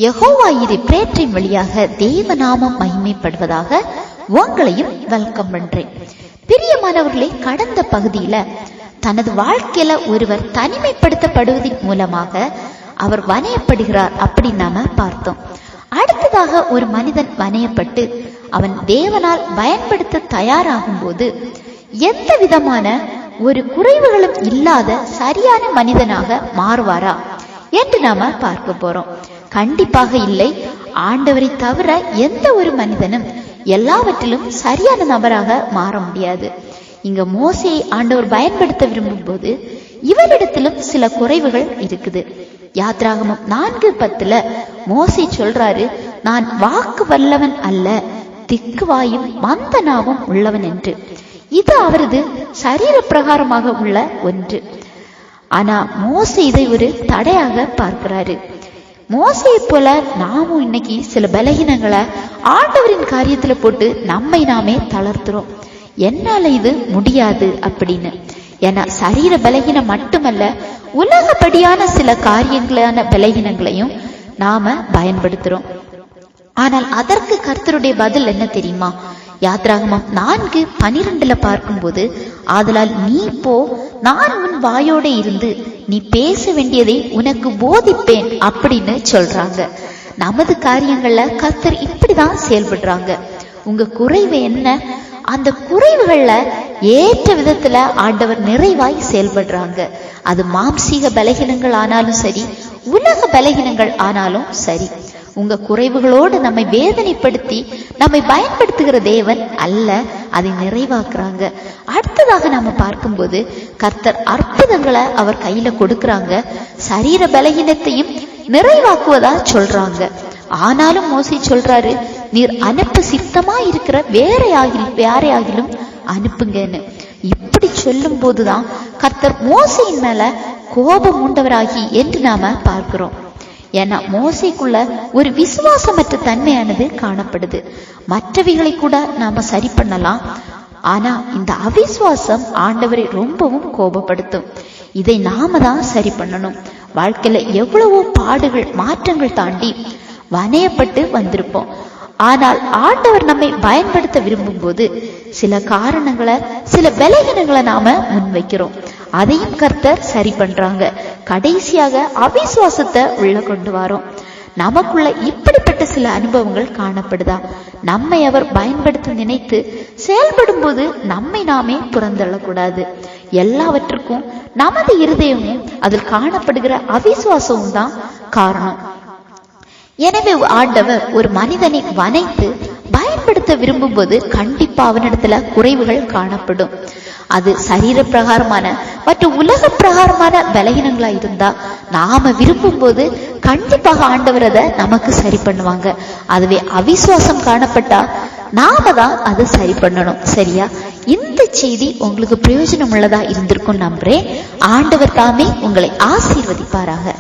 யெகோவாயிரு பிரேற்றின் வழியாக தேவநாமம் மகிமைப்படுவதாக உங்களையும் வெல்கம் பண்றேன். பிரியமானவர்களே, கடந்த பகுதியில தனது வாழ்க்கையில ஒருவர் தனிமைப்படுத்தப்படுவதன் மூலமாக அவர் வணையப்படுகிறார் அப்படின்னு நாம பார்த்தோம். அடுத்ததாக ஒரு மனிதன் வணையப்பட்டு அவன் தேவனால் பயன்படுத்த தயாராகும் போது எந்த விதமான ஒரு குறைவுகளும் இல்லாத சரியான மனிதனாக மாறுவாரா என்று நாம பார்க்க போறோம். கண்டிப்பாக இல்லை. ஆண்டவரை தவிர எந்த ஒரு மனிதனும் எல்லாவற்றிலும் சரியான நபராக மாற முடியாது. இங்க மோசேயை ஆண்டவர் பயன்படுத்த விரும்பும் போது இவரிடத்திலும் சில குறைவுகள் இருக்குது. யாத்ராகமம் 4:10 மோசே சொல்றாரு, நான் வாக்கு வல்லவன் அல்ல, திக்குவாயும் மந்தனாவும் உள்ளவன் என்று. இது அவரது சரீர பிரகாரமாக உள்ள ஒன்று. ஆனா மோசே இதை ஒரு தடையாக பார்க்கிறாரு. மோசையை போல நாமும் இன்னைக்கு சில பலகீனங்களை ஆண்டவரின் காரியத்துல போட்டு நம்மை நாமே தளர்த்துறோம். என்னால இது முடியாது அப்படின்னு. ஏன்னா சரீர பலகீனம் மட்டுமல்ல, உலகப்படியான சில காரியங்களான பலகீனங்களையும் நாம பயன்படுத்துறோம். ஆனால் அதற்கு கர்த்தருடைய பதில் என்ன தெரியுமா? யாத்ராகமம் 4:12 பார்க்கும்போது, ஆதலால் நீ போ, நான் உன் வாயோட இருந்து நீ பேச வேண்டியதை உனக்கு போதிப்பேன் அப்படின்னு சொல்றாங்க. நமது காரியங்கள்ல கர்த்தர் இப்படிதான் செயல்படுறாங்க. உங்க குறைவு என்ன? அந்த குறைவுகள்ல ஏற்ற விதத்துல ஆண்டவர் நிறைவாய் செயல்படுறாங்க. அது மாம்சீக பலகீனங்கள் ஆனாலும் சரி, உலக பலகீனங்கள் ஆனாலும் சரி. உங்க குறைவுகளோடு நம்மை வேதனைப்படுத்தி நம்மை பயன்படுத்துகிற தேவன் அல்ல, அதை நிறைவாக்குறாங்க. அடுத்ததாக நாம பார்க்கும்போது கர்த்தர் அற்புதங்களை அவர் கையில கொடுக்கறாங்க. சரீர பலகீனத்தையும் நிறைவாக்குவதா சொல்றாங்க. ஆனாலும் மோசே சொல்றாரு, நீர் அனுப்ப சித்தமா இருக்கிற வேறையாகிலும் அனுப்புங்கன்னு. இப்படி சொல்லும் போதுதான் கர்த்தர் மோசையின் மேல கோபம் உண்டவராகி என்று நாம பார்க்கிறோம். ஏன்னா மோசைக்குள்ள ஒரு விசுவாசமற்ற தன்மையானது காணப்படுது. மற்றவைகளை கூட நாம சரி பண்ணலாம், ஆனா இந்த அவிசுவாசம் ஆண்டவரை ரொம்பவும் கோபப்படுத்தும். இதை நாம தான் சரி பண்ணணும். வாழ்க்கையில எவ்வளவோ பாடுகள் மாற்றங்கள் தாண்டி வணையப்பட்டு வந்திருப்போம். ஆனால் ஆண்டவர் நம்மை பயன்படுத்த விரும்பும் போது சில காரணங்களை, சில பலகீனங்களை நாம முன்வைக்கிறோம். அதையும் கர்த்தர் சரி பண்றாங்க. கடைசியாக அவிசுவாசத்தை உள்ள கொண்டு வரோம். நமக்குள்ள இப்படிப்பட்ட சில அனுபவங்கள் காணப்படுதா? நம்மை அவர் பயன்படுத்த நினைத்து செயல்படும் போது நம்மை நாமே புறந்தள்ளக்கூடாது. எல்லாவற்றுக்கும் நமது இருதயமும் அதில் காணப்படுகிற அவிசுவாசமும் தான் காரணம். எனவே ஆண்டவர் ஒரு மனிதனை வணைத்து பயன்படுத்த விரும்பும் போது கண்டிப்பா அவனிடத்துல குறைவுகள் காணப்படும். அது சரீர பிரகாரமான மற்றும் உலக பிரகாரமான பலகீனங்களா இருந்தா நாம விரும்பும் போது கண்டிப்பாக ஆண்டவர் அதை நமக்கு சரி பண்ணுவாங்க. அதுவே அவிசுவாசம் காணப்பட்டா நாம தான் அதை சரி பண்ணணும். சரியா? இந்த செய்தி உங்களுக்கு பிரயோஜனம் உள்ளதா இருந்திருக்கும் நம்புறேன். ஆண்டவர் தாமே உங்களை ஆசீர்வதிப்பாராக.